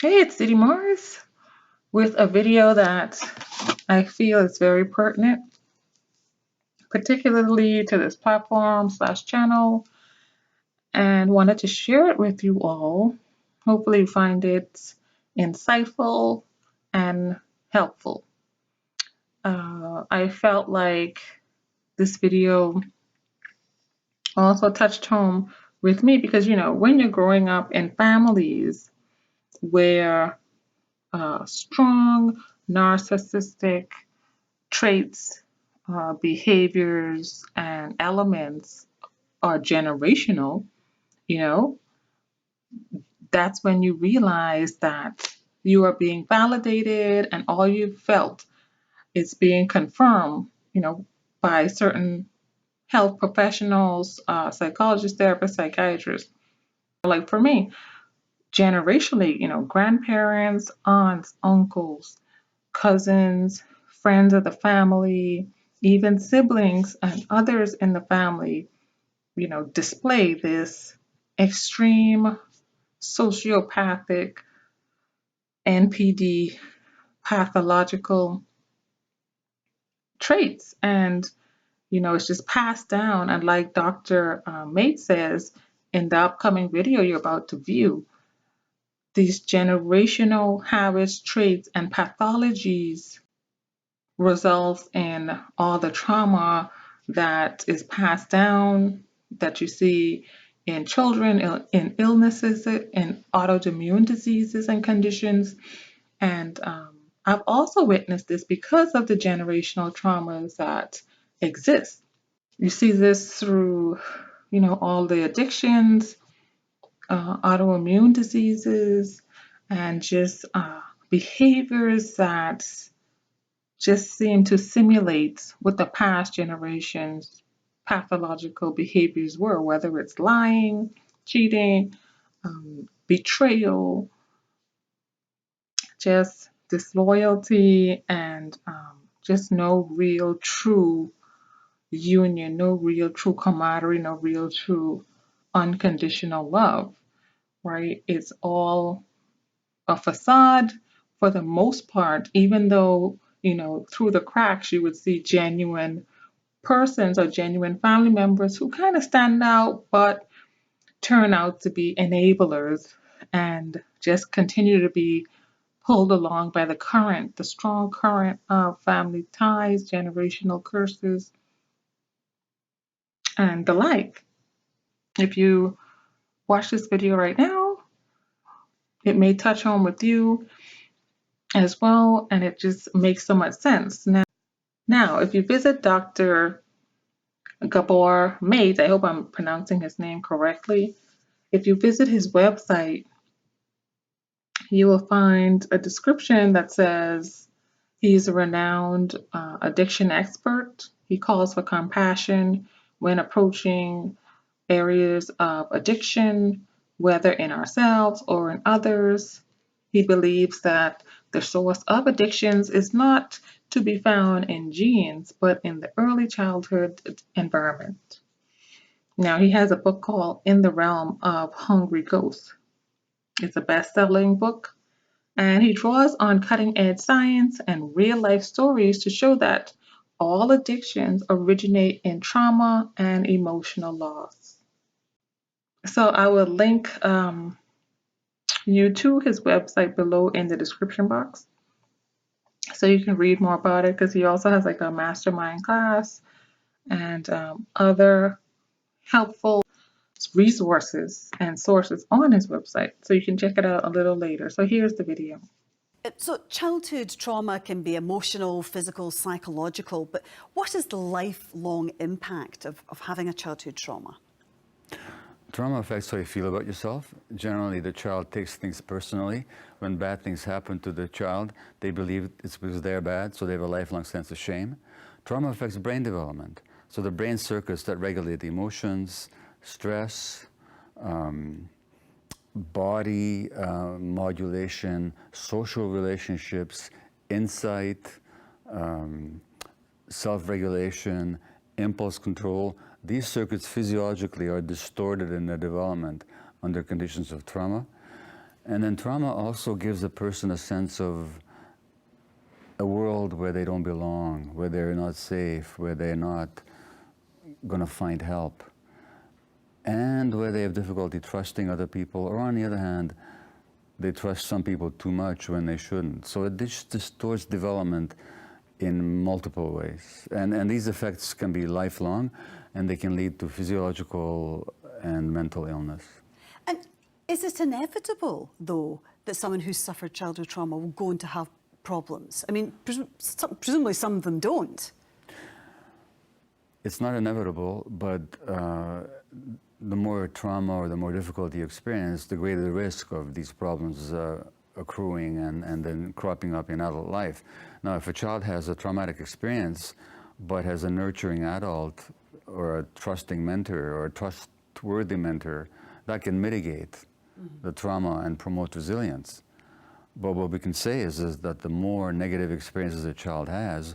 Hey, it's Diddy Mars with a video that I feel is very pertinent, particularly to this platform/channel, and wanted to share it with you all. Hopefully, you find it insightful and helpful. I felt like this video also touched home with me because, when you're growing up in families where strong narcissistic traits, behaviors, and elements are generational, you know, that's when you realize that you are being validated and all you felt is being confirmed, by certain health professionals, psychologists, therapists, psychiatrists. Like for me, generationally, grandparents, aunts, uncles, cousins, friends of the family, even siblings and others in the family, display this extreme sociopathic NPD pathological traits. And, it's just passed down. And like Dr. Mate says in the upcoming video you're about to view, these generational habits, traits, and pathologies results in all the trauma that is passed down that you see in children, in illnesses, in autoimmune diseases and conditions. And I've also witnessed this because of the generational traumas that exist. You see this through, all the addictions, autoimmune diseases, and just behaviors that just seem to simulate what the past generations' pathological behaviors were, whether it's lying, cheating, betrayal, just disloyalty, and just no real true union, no real true camaraderie, no real true unconditional love, right? It's all a facade for the most part, even though, through the cracks you would see genuine persons or genuine family members who kind of stand out but turn out to be enablers and just continue to be pulled along by the current, the strong current of family ties, generational curses, and the like. If you watch this video right now, it may touch home with you as well, and it just makes so much sense. Now, if you visit Dr. Gabor Mate, I hope I'm pronouncing his name correctly. If you visit his website, you will find a description that says he's a renowned addiction expert. He calls for compassion when approaching areas of addiction, whether in ourselves or in others. He believes that the source of addictions is not to be found in genes, but in the early childhood environment. Now, he has a book called In the Realm of Hungry Ghosts. It's a best-selling book, and he draws on cutting-edge science and real-life stories to show that all addictions originate in trauma and emotional loss. So I will link you to his website below in the description box so you can read more about it, because he also has like a mastermind class and other helpful resources and sources on his website, so you can check it out a little later. So here's the video. So childhood trauma can be emotional, physical, psychological, but what is the lifelong impact of having a childhood trauma? Trauma affects how you feel about yourself. Generally, the child takes things personally. When bad things happen to the child, they believe it's because they're bad, so they have a lifelong sense of shame. Trauma affects brain development. So the brain circuits that regulate the emotions, stress, body modulation, social relationships, insight, self-regulation, impulse control. These circuits physiologically are distorted in their development under conditions of trauma. And then trauma also gives a person a sense of a world where they don't belong, where they're not safe, where they're not going to find help, and where they have difficulty trusting other people, or on the other hand, they trust some people too much when they shouldn't. So it distorts development in multiple ways. And these effects can be lifelong, and they can lead to physiological and mental illness. And is it inevitable, though, that someone who's suffered childhood trauma will go on to have problems? I mean, presumably some of them don't. It's not inevitable, but the more trauma or the more difficulty you experience, the greater the risk of these problems accruing and then cropping up in adult life. Now, if a child has a traumatic experience, but has a nurturing adult or a trusting mentor or a trustworthy mentor, that can mitigate the trauma and promote resilience. But what we can say is that the more negative experiences a child has,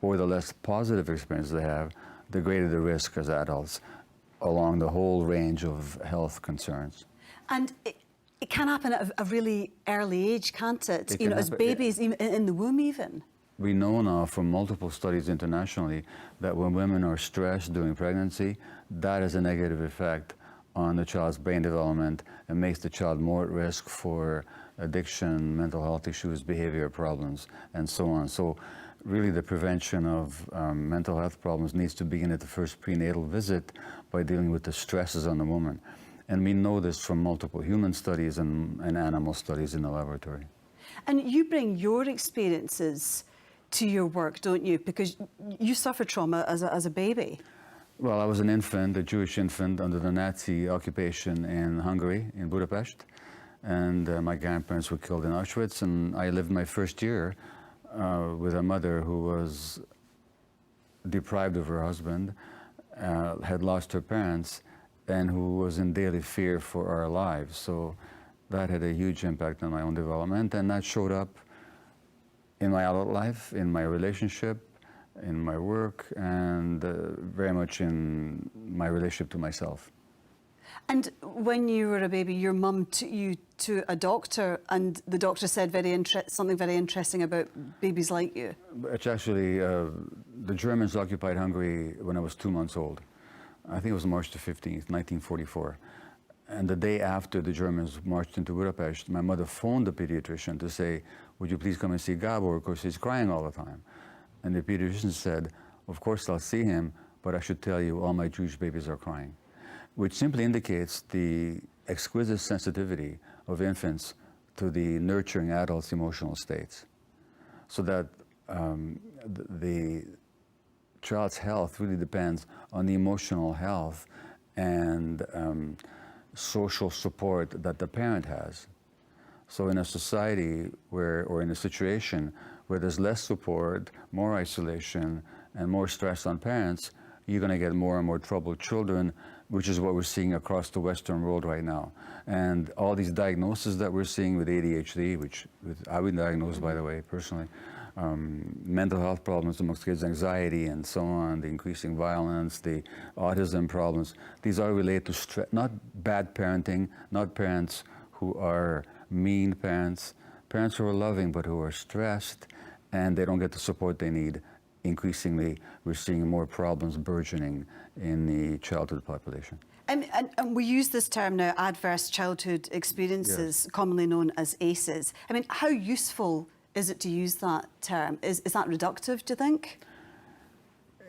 or the less positive experiences they have, the greater the risk as adults along the whole range of health concerns. And it can happen at a really early age, can't it? It You know, can as happen, babies, even in the womb even. We know now from multiple studies internationally that when women are stressed during pregnancy, that has a negative effect on the child's brain development and makes the child more at risk for addiction, mental health issues, behavior problems, and so on. So really the prevention of mental health problems needs to begin at the first prenatal visit by dealing with the stresses on the woman. And we know this from multiple human studies and animal studies in the laboratory. And you bring your experiences to your work, don't you? Because you suffered trauma as a baby. Well, I was an infant, a Jewish infant, under the Nazi occupation in Hungary, in Budapest. And my grandparents were killed in Auschwitz, and I lived my first year with a mother who was deprived of her husband, had lost her parents, and who was in daily fear for our lives. So that had a huge impact on my own development, and that showed up in my adult life, in my relationship, in my work, and very much in my relationship to myself. And when you were a baby, your mum took you to a doctor, and the doctor said something very interesting about babies like you. It's actually, the Germans occupied Hungary when I was 2 months old. I think it was March the 15th, 1944. And the day after the Germans marched into Budapest, my mother phoned the pediatrician to say, would you please come and see Gabor, because he's crying all the time. And the pediatrician said, of course I'll see him, but I should tell you all my Jewish babies are crying, which simply indicates the exquisite sensitivity of infants to the nurturing adult's emotional states. So that the child's health really depends on the emotional health and social support that the parent has. So in a society where, or in a situation where there's less support, more isolation, and more stress on parents, you're going to get more and more troubled children, which is what we're seeing across the Western world right now. And all these diagnoses that we're seeing with ADHD, which I've been diagnosed, by the way, personally, mental health problems amongst kids, anxiety and so on, the increasing violence, the autism problems, these are related to stress, not bad parenting, not parents who are mean parents, parents who are loving but who are stressed and they don't get the support they need. Increasingly, we're seeing more problems burgeoning in the childhood population. And we use this term now, adverse childhood experiences, yes, commonly known as ACEs. I mean, how useful is it to use that term? Is that reductive, do you think?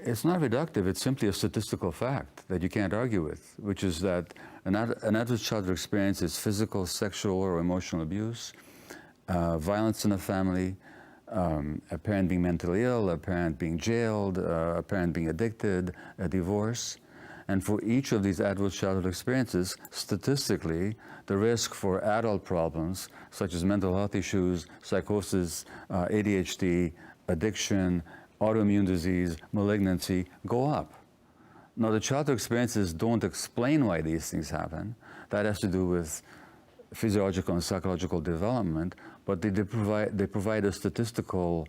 It's not reductive, it's simply a statistical fact that you can't argue with, which is that an adverse childhood experience is physical, sexual, or emotional abuse, violence in the family, a parent being mentally ill, a parent being jailed, a parent being addicted, a divorce. And for each of these adverse childhood experiences, statistically, the risk for adult problems, such as mental health issues, psychosis, ADHD, addiction, autoimmune disease, malignancy, go up. Now, the childhood experiences don't explain why these things happen. That has to do with physiological and psychological development, but they provide a statistical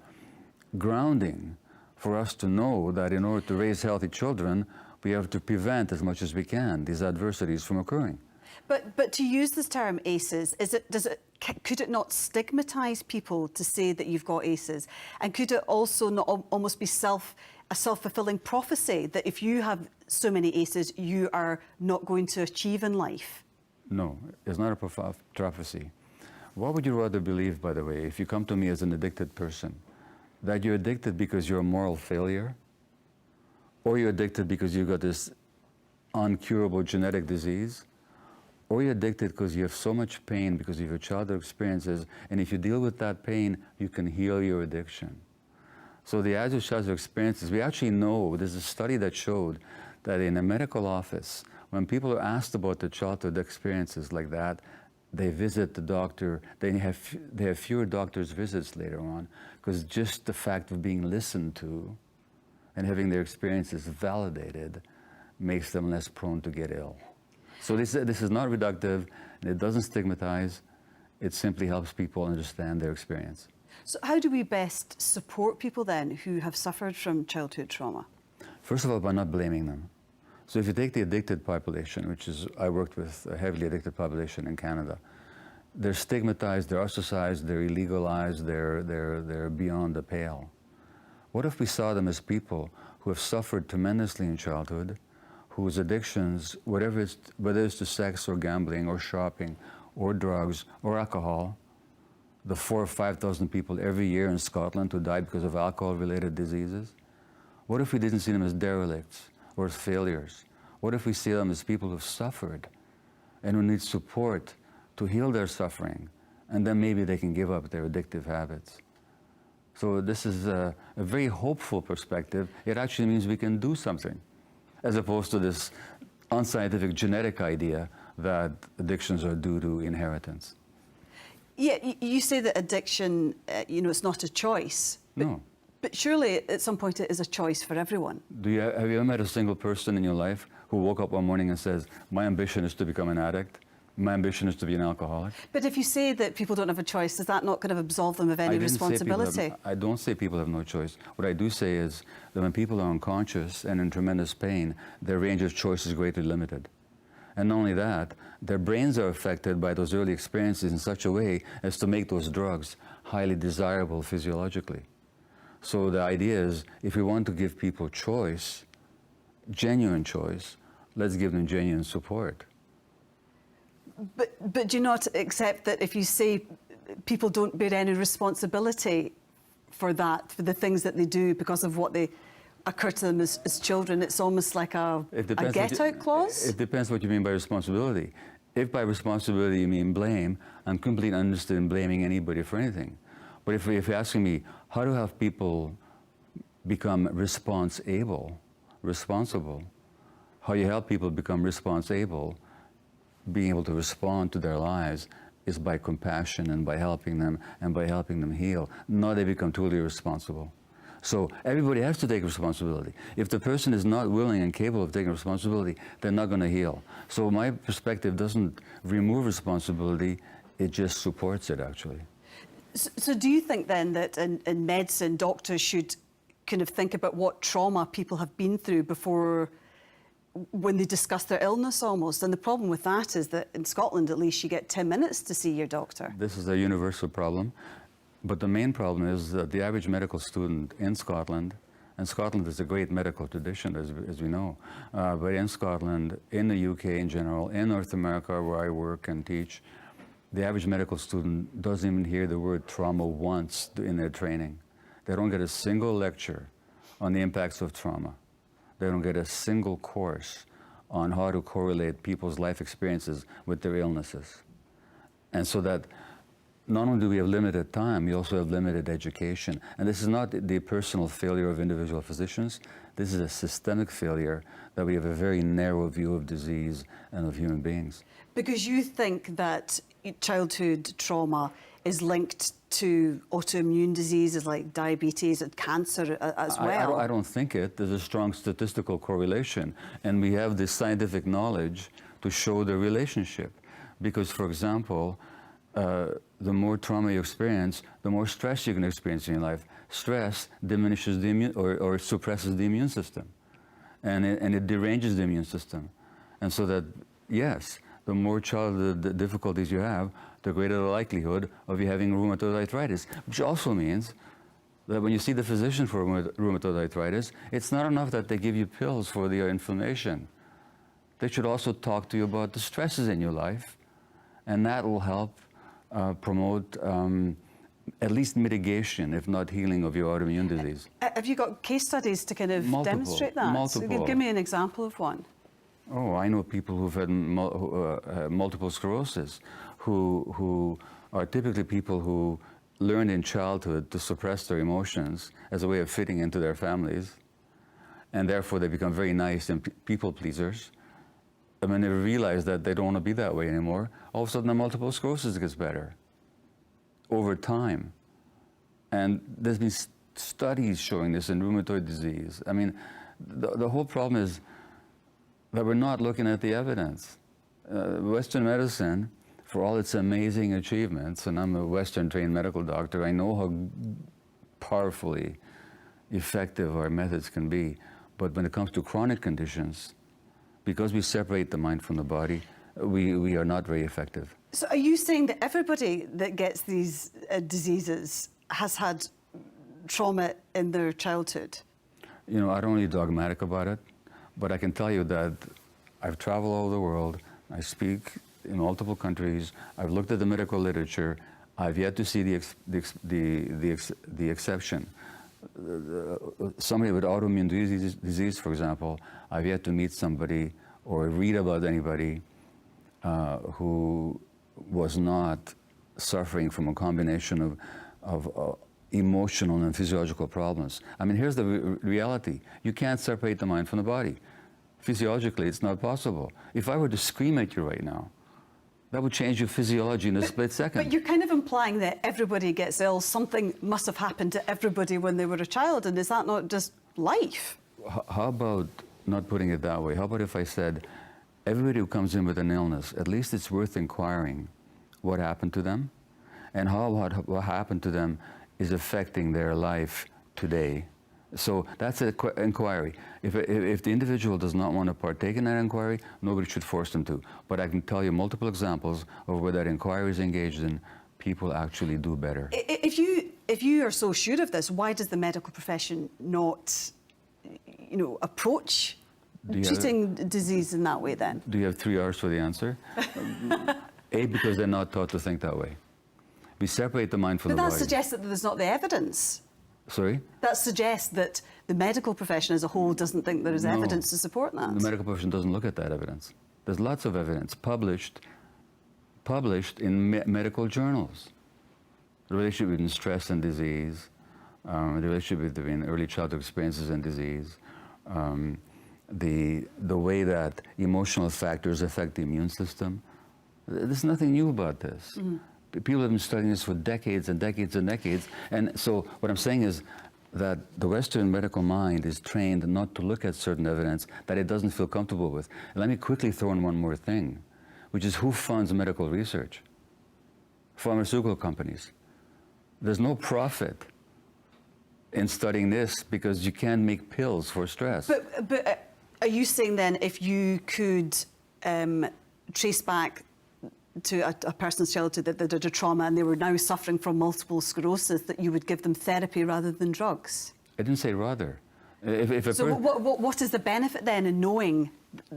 grounding for us to know that in order to raise healthy children, we have to prevent as much as we can these adversities from occurring. But to use this term ACEs, could it not stigmatise people to say that you've got ACEs? And could it also not almost be a self-fulfilling prophecy that if you have so many ACEs, you are not going to achieve in life? No, it's not a prophecy. What would you rather believe, by the way, if you come to me as an addicted person? That you're addicted because you're a moral failure? Or you're addicted because you've got this uncurable genetic disease? Or you're addicted because you have so much pain because of your childhood experiences, and if you deal with that pain, you can heal your addiction. So the adult childhood experiences, we actually know, there's a study that showed that in a medical office, when people are asked about their childhood experiences like that, they visit the doctor, they have fewer doctor's visits later on, because just the fact of being listened to and having their experiences validated makes them less prone to get ill. So this is not reductive, and it doesn't stigmatize, it simply helps people understand their experience. So how do we best support people then who have suffered from childhood trauma? First of all, by not blaming them. So if you take the addicted population, which is, I worked with a heavily addicted population in Canada, they're stigmatized, they're ostracized, they're illegalized, they're beyond the pale. What if we saw them as people who have suffered tremendously in childhood, whose addictions, whether it's to sex or gambling or shopping or drugs or alcohol, the 4,000 or 5,000 people every year in Scotland who died because of alcohol-related diseases? What if we didn't see them as derelicts or as failures? What if we see them as people who've suffered and who need support to heal their suffering, and then maybe they can give up their addictive habits? So this is a very hopeful perspective. It actually means we can do something, as opposed to this unscientific genetic idea that addictions are due to inheritance. Yeah, you say that addiction, it's not a choice. No. But surely at some point it is a choice for everyone. Have you ever met a single person in your life who woke up one morning and says, my ambition is to become an addict, my ambition is to be an alcoholic? But if you say that people don't have a choice, does that not kind of absolve them of any responsibility? I don't say people have no choice. What I do say is that when people are unconscious and in tremendous pain, their range of choice is greatly limited. And not only that, their brains are affected by those early experiences in such a way as to make those drugs highly desirable physiologically. So the idea is, if we want to give people choice, genuine choice, let's give them genuine support. But do you not accept that if you say people don't bear any responsibility for that, for the things that they do because of what they occur to them as children, it's almost like a get-out clause? It depends what you mean by responsibility. If by responsibility you mean blame, I'm completely uninterested in blaming anybody for anything. But if you're asking me, how to have people become responsible, how you help people become responsible, being able to respond to their lives, is by compassion and by helping them heal. Not they become totally responsible. So everybody has to take responsibility. If the person is not willing and capable of taking responsibility, they're not going to heal. So my perspective doesn't remove responsibility, it just supports it, actually. So do you think then that in medicine, doctors should kind of think about what trauma people have been through before, when they discuss their illness almost? And the problem with that is that in Scotland, at least, you get 10 minutes to see your doctor. This is a universal problem. But the main problem is that the average medical student in Scotland, and Scotland is a great medical tradition, as we know, but in Scotland, in the UK in general, in North America where I work and teach, the average medical student doesn't even hear the word trauma once in their training. They don't get a single lecture on the impacts of trauma. They don't get a single course on how to correlate people's life experiences with their illnesses. And so that not only do we have limited time, we also have limited education. And this is not the personal failure of individual physicians. This is a systemic failure that we have a very narrow view of disease and of human beings. Because you think that childhood trauma is linked to autoimmune diseases like diabetes and cancer as well? I don't think it. There's a strong statistical correlation. And we have the scientific knowledge to show the relationship. Because, for example, the more trauma you experience, the more stress you can experience in your life. Stress diminishes the immune, or suppresses the immune system. And it deranges the immune system. And so that, yes, the more childhood difficulties you have, the greater the likelihood of you having rheumatoid arthritis, which also means that when you see the physician for rheumatoid arthritis, it's not enough that they give you pills for the inflammation. They should also talk to you about the stresses in your life, and that will help promote at least mitigation, if not healing, of your autoimmune disease. Have you got case studies to kind of demonstrate that? Multiple. So give me an example of one. Oh, I know people who've had multiple sclerosis, who are typically people who learned in childhood to suppress their emotions as a way of fitting into their families, and therefore they become very nice and people pleasers. And when they realize that they don't want to be that way anymore, all of a sudden the multiple sclerosis gets better over time. And there's been studies showing this in rheumatoid disease. I mean, the whole problem is that we're not looking at the evidence. Western medicine, for all its amazing achievements, and I'm a Western-trained medical doctor, I know how powerfully effective our methods can be. But when it comes to chronic conditions, because we separate the mind from the body, we are not very effective. So are you saying that everybody that gets these diseases has had trauma in their childhood? You know, I don't really dogmatic about it, but I can tell you that I've traveled all over the world, I speak in multiple countries, I've looked at the medical literature, I've yet to see the exception. Somebody with autoimmune disease, for example, I've yet to meet somebody or read about anybody who was not suffering from a combination of emotional and physiological problems. I mean, here's the reality. You can't separate the mind from the body. Physiologically, it's not possible. If I were to scream at you right now, that would change your physiology in a split second. But you're kind of implying that everybody gets ill. Something must have happened to everybody when they were a child, and is that not just life? How about not putting it that way? How about if I said, everybody who comes in with an illness, at least it's worth inquiring what happened to them, and how what happened to them is affecting their life today. So that's an inquiry. If the individual does not want to partake in that inquiry, nobody should force them to. But I can tell you multiple examples of where that inquiry is engaged in, people actually do better. If you are so sure of this, why does the medical profession not, you know, approach treating disease in that way then? Do you have 3 hours for the answer? A, because they're not taught to think that way. We separate the mind from the body. But that suggests that there's not the evidence. Sorry? That suggests that the medical profession as a whole doesn't think there is evidence to support that. The medical profession doesn't look at that evidence. There's lots of evidence published in medical journals. The relationship between stress and disease, the relationship between early childhood experiences and disease, the way that emotional factors affect the immune system. There's nothing new about this. Mm-hmm. People have been studying this for decades and decades and decades. And so what I'm saying is that the Western medical mind is trained not to look at certain evidence that it doesn't feel comfortable with. And let me quickly throw in one more thing, which is who funds medical research? Pharmaceutical companies. There's no profit in studying this because you can't make pills for stress. But are you saying then if you could trace back to a person's childhood that they did a trauma and they were now suffering from multiple sclerosis, that you would give them therapy rather than drugs? I didn't say rather. So what is the benefit then in knowing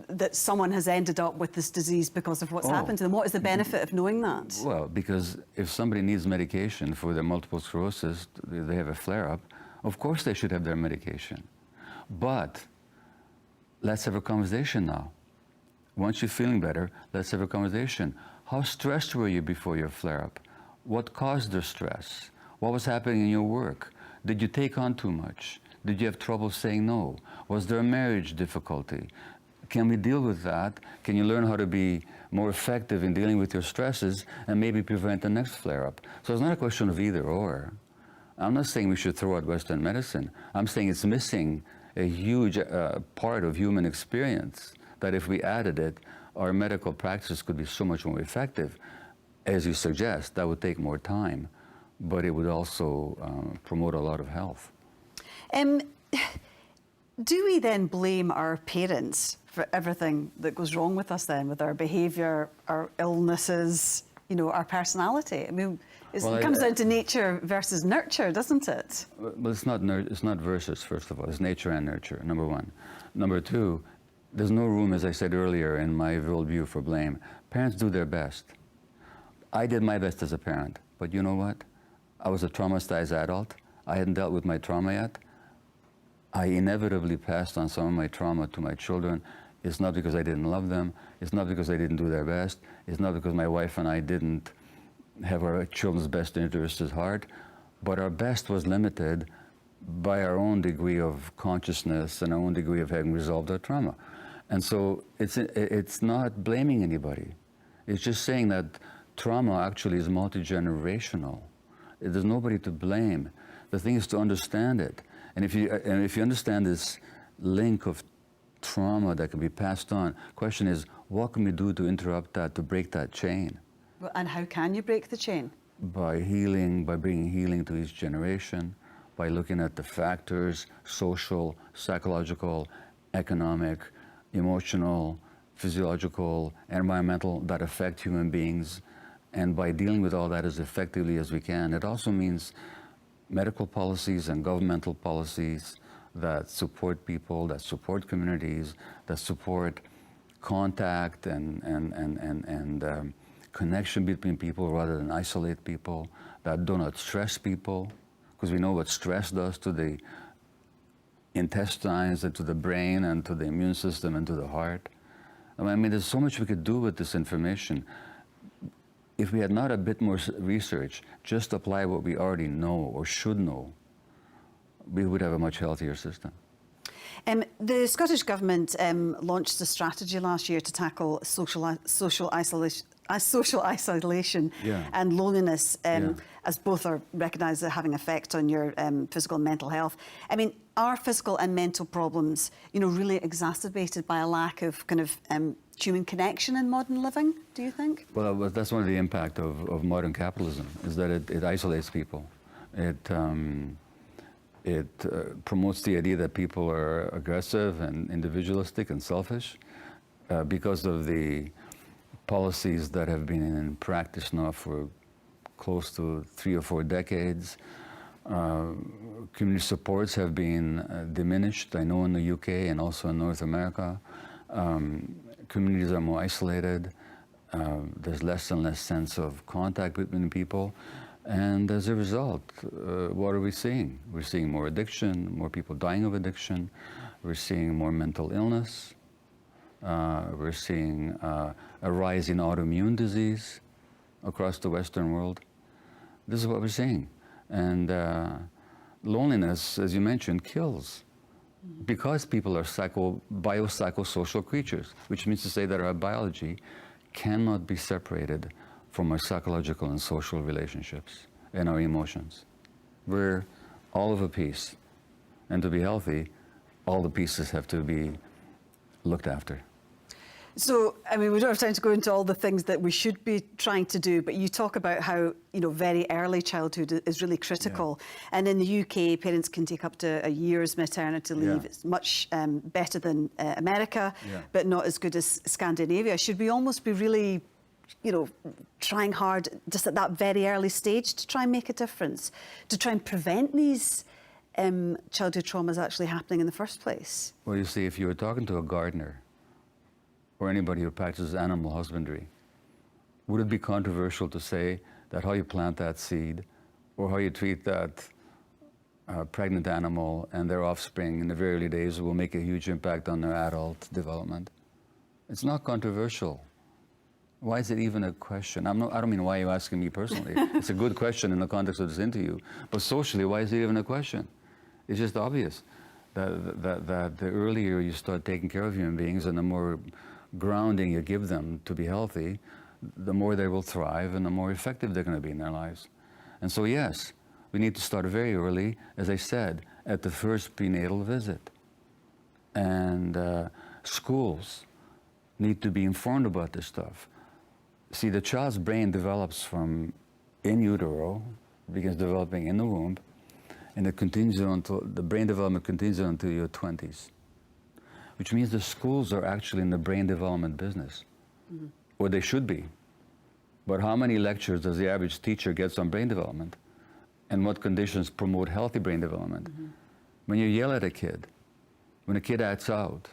that someone has ended up with this disease because of what's happened to them? What is the benefit of knowing that? Well, because if somebody needs medication for their multiple sclerosis, they have a flare-up, of course they should have their medication. But let's have a conversation now. Once you're feeling better, let's have a conversation. How stressed were you before your flare-up? What caused the stress? What was happening in your work? Did you take on too much? Did you have trouble saying no? Was there a marriage difficulty? Can we deal with that? Can you learn how to be more effective in dealing with your stresses and maybe prevent the next flare-up? So it's not a question of either or. I'm not saying we should throw out Western medicine. I'm saying it's missing a huge part of human experience that if we added it, our medical practice could be so much more effective. As you suggest, that would take more time, but it would also promote a lot of health. Do we then blame our parents for everything that goes wrong with us then, with our behaviour, our illnesses, you know, our personality? I mean, it comes down to nature versus nurture, doesn't it? Well, it's not versus, first of all. It's nature and nurture, number one. Number two, there's no room, as I said earlier, in my worldview for blame. Parents do their best. I did my best as a parent, but you know what? I was a traumatized adult. I hadn't dealt with my trauma yet. I inevitably passed on some of my trauma to my children. It's not because I didn't love them. It's not because they didn't do their best. It's not because my wife and I didn't have our children's best interests at heart. But our best was limited by our own degree of consciousness and our own degree of having resolved our trauma. And so it's not blaming anybody. It's just saying that trauma actually is multi-generational. There's nobody to blame. The thing is to understand it. And if you understand this link of trauma that can be passed on, question is, what can we do to interrupt that, to break that chain? Well, and how can you break the chain? By healing, by bringing healing to each generation, by looking at the factors, social, psychological, economic, emotional, physiological, environmental, that affect human beings, and by dealing with all that as effectively as we can. It also means medical policies and governmental policies that support people, that support communities, that support contact and connection between people rather than isolate people, that do not stress people, because we know what stress does to the intestines and to the brain and to the immune system and to the heart. I mean, there's so much we could do with this information. If we had not a bit more research, just apply what we already know or should know, we would have a much healthier system. The Scottish Government launched a strategy last year to tackle social isolation and loneliness, as both are recognised as having effect on your physical and mental health. I mean, are physical and mental problems, you know, really exacerbated by a lack of kind of human connection in modern living, do you think? Well, that's one of the impact of modern capitalism, is that it isolates people. It promotes the idea that people are aggressive and individualistic and selfish because of the policies that have been in practice now for close to 3 or 4 decades. Community supports have been diminished, I know in the UK and also in North America. Communities are more isolated. There's less and less sense of contact between people. And as a result, what are we seeing? We're seeing more addiction, more people dying of addiction. We're seeing more mental illness. We're seeing a rise in autoimmune disease across the Western world. This is what we're seeing. And loneliness, as you mentioned, kills. Because people are biopsychosocial creatures, which means to say that our biology cannot be separated from our psychological and social relationships and our emotions. We're all of a piece. And to be healthy, all the pieces have to be looked after. So, I mean, we don't have time to go into all the things that we should be trying to do, but you talk about how, you know, very early childhood is really critical. Yeah. And in the UK, parents can take up to a year's maternity leave. Yeah. It's much better than America, but not as good as Scandinavia. Should we almost be really, you know, trying hard just at that very early stage to try and make a difference, to try and prevent these childhood traumas actually happening in the first place? Well, you see, if you were talking to a gardener, or anybody who practices animal husbandry, would it be controversial to say that how you plant that seed or how you treat that pregnant animal and their offspring in the very early days will make a huge impact on their adult development? It's not controversial. Why is it even a question? I don't mean why you're asking me personally. It's a good question in the context of this interview. But socially, why is it even a question? It's just obvious that the earlier you start taking care of human beings and the more grounding you give them to be healthy, the more they will thrive and the more effective they're going to be in their lives. And so yes, we need to start very early, as I said, at the first prenatal visit. And schools need to be informed about this stuff. See, the child's brain develops from in utero, begins developing in the womb, and it continues until the brain development continues until your 20s, which means the schools are actually in the brain development business, or they should be. But how many lectures does the average teacher get on brain development? And what conditions promote healthy brain development? When you yell at a kid, when a kid acts out,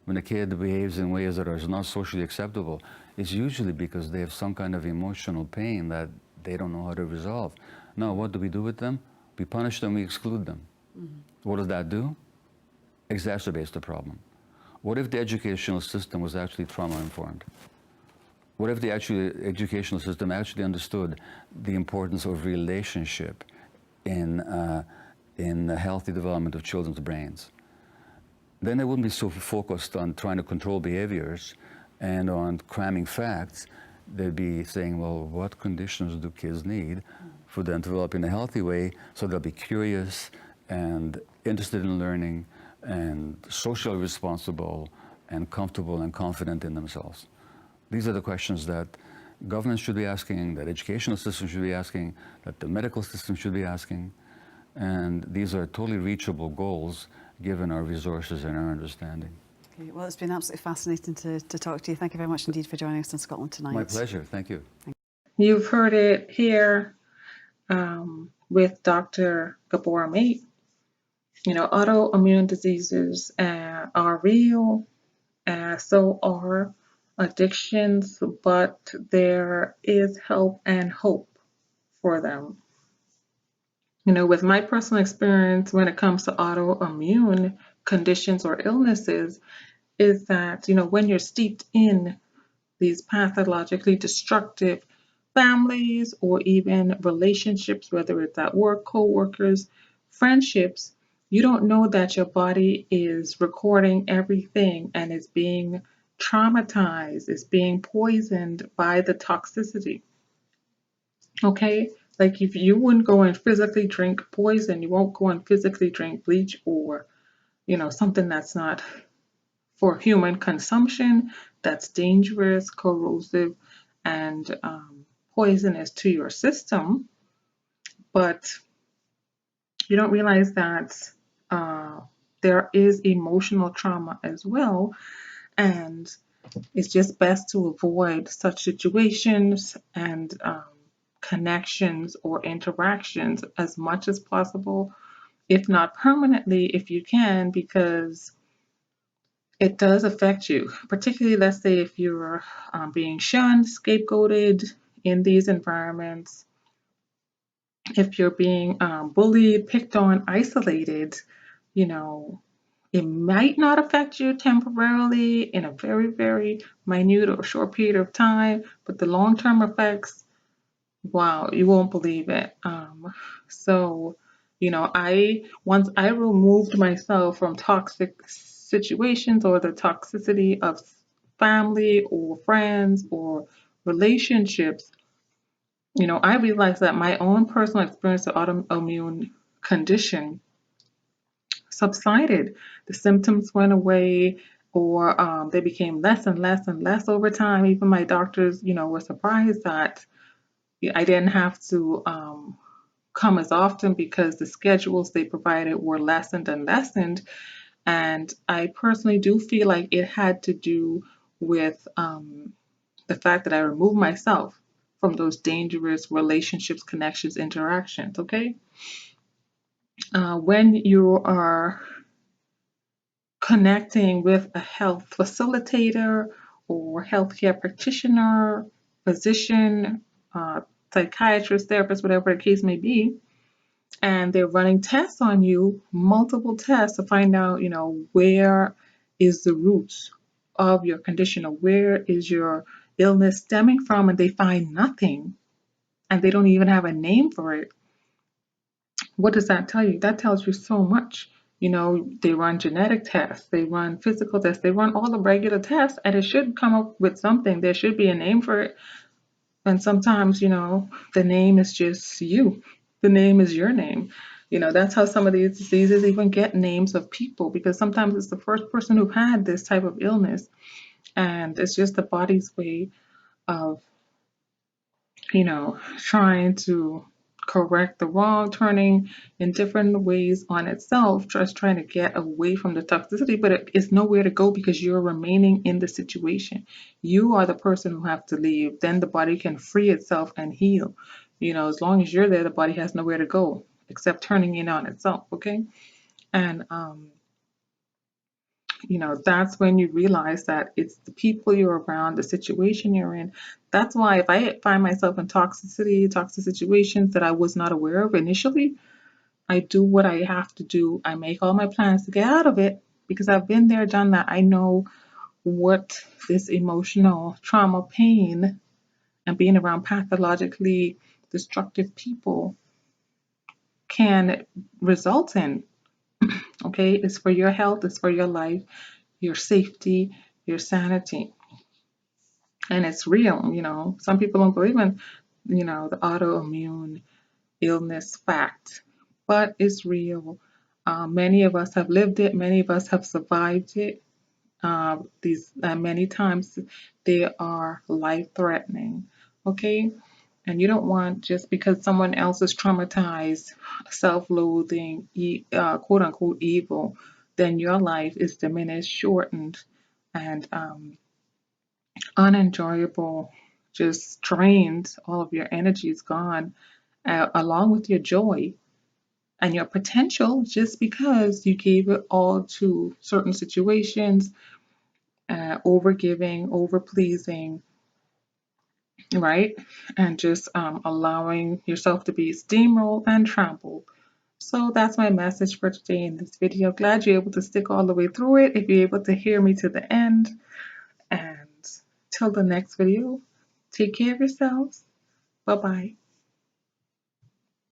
when a kid behaves in ways that are not socially acceptable, it's usually because they have some kind of emotional pain that they don't know how to resolve. Now, what do we do with them? We punish them, we exclude them. What does that do? Exacerbates the problem. What if the educational system was actually trauma-informed? What if the educational system actually understood the importance of relationship in the healthy development of children's brains? Then they wouldn't be so focused on trying to control behaviors and on cramming facts. They'd be saying, well, what conditions do kids need for them to develop in a healthy way so they'll be curious and interested in learning and socially responsible and comfortable and confident in themselves. These are the questions that governments should be asking, that educational systems should be asking, that the medical system should be asking. And these are totally reachable goals given our resources and our understanding. Okay, well, it's been absolutely fascinating to talk to you. Thank you very much indeed for joining us in Scotland tonight. My pleasure. Thank you. You've heard it here with Dr. Gabor Mate. You know, autoimmune diseases are real, so are addictions, but there is help and hope for them. You know, with my personal experience when it comes to autoimmune conditions or illnesses, is that, you know, when you're steeped in these pathologically destructive families or even relationships, whether it's at work, co-workers, friendships, you don't know that your body is recording everything and is being traumatized, is being poisoned by the toxicity. Okay? Like if you wouldn't go and physically drink poison, you won't go and physically drink bleach or, you know, something that's not for human consumption, that's dangerous, corrosive, and poisonous to your system. But you don't realize that there is emotional trauma as well, and it's just best to avoid such situations and connections or interactions as much as possible, if not permanently, if you can, because it does affect you. Particularly, let's say if you're being shunned, scapegoated in these environments, if you're being bullied, picked on, isolated, you know, it might not affect you temporarily in a very, very minute or short period of time, but the long-term effects, wow, you won't believe it. So, you know, once I removed myself from toxic situations or the toxicity of family or friends or relationships, you know, I realized that my own personal experience of autoimmune condition subsided. The symptoms went away, or they became less and less and less over time. Even my doctors, you know, were surprised that I didn't have to come as often because the schedules they provided were lessened and lessened. And I personally do feel like it had to do with the fact that I removed myself from those dangerous relationships, connections, interactions, okay? When you are connecting with a health facilitator or healthcare practitioner, physician, psychiatrist, therapist, whatever the case may be, and they're running tests on you, multiple tests to find out, you know, where is the root of your condition or where is your illness stemming from, and they find nothing and they don't even have a name for it. What does that tell you? That tells you so much. You know, they run genetic tests, they run physical tests, they run all the regular tests, and it should come up with something. There should be a name for it. And sometimes, you know, the name is just you. The name is your name. You know, that's how some of these diseases even get names of people, because sometimes it's the first person who had this type of illness. And it's just the body's way of, you know, trying to correct the wrong, turning in different ways on itself, just trying to get away from the toxicity, but it's nowhere to go because you're remaining in the situation. You are the person who have to leave. Then the body can free itself and heal. As long as you're there, the body has nowhere to go except turning in on itself, okay? And that's when you realize that it's the people you're around, the situation you're in. That's why if I find myself in toxic situations that I was not aware of initially, I do what I have to do. I make all my plans to get out of it because I've been there, done that. I know what this emotional trauma, pain, and being around pathologically destructive people can result in. Okay, it's for your health, it's for your life, your safety, your sanity. And it's real. Some people don't believe in, the autoimmune illness fact, but it's real. Many of us have lived it, many of us have survived it. These many times they are life-threatening. Okay, and you don't want, just because someone else is traumatized, self-loathing, quote unquote evil, then your life is diminished, shortened, and unenjoyable, just drained. All of your energy is gone, along with your joy and your potential, just because you gave it all to certain situations, over giving, over pleasing, right? And just allowing yourself to be steamrolled and trampled. So that's my message for today in this video. Glad you're able to stick all the way through it, if you're able to hear me to the end. And till the next video, take care of yourselves. Bye-bye.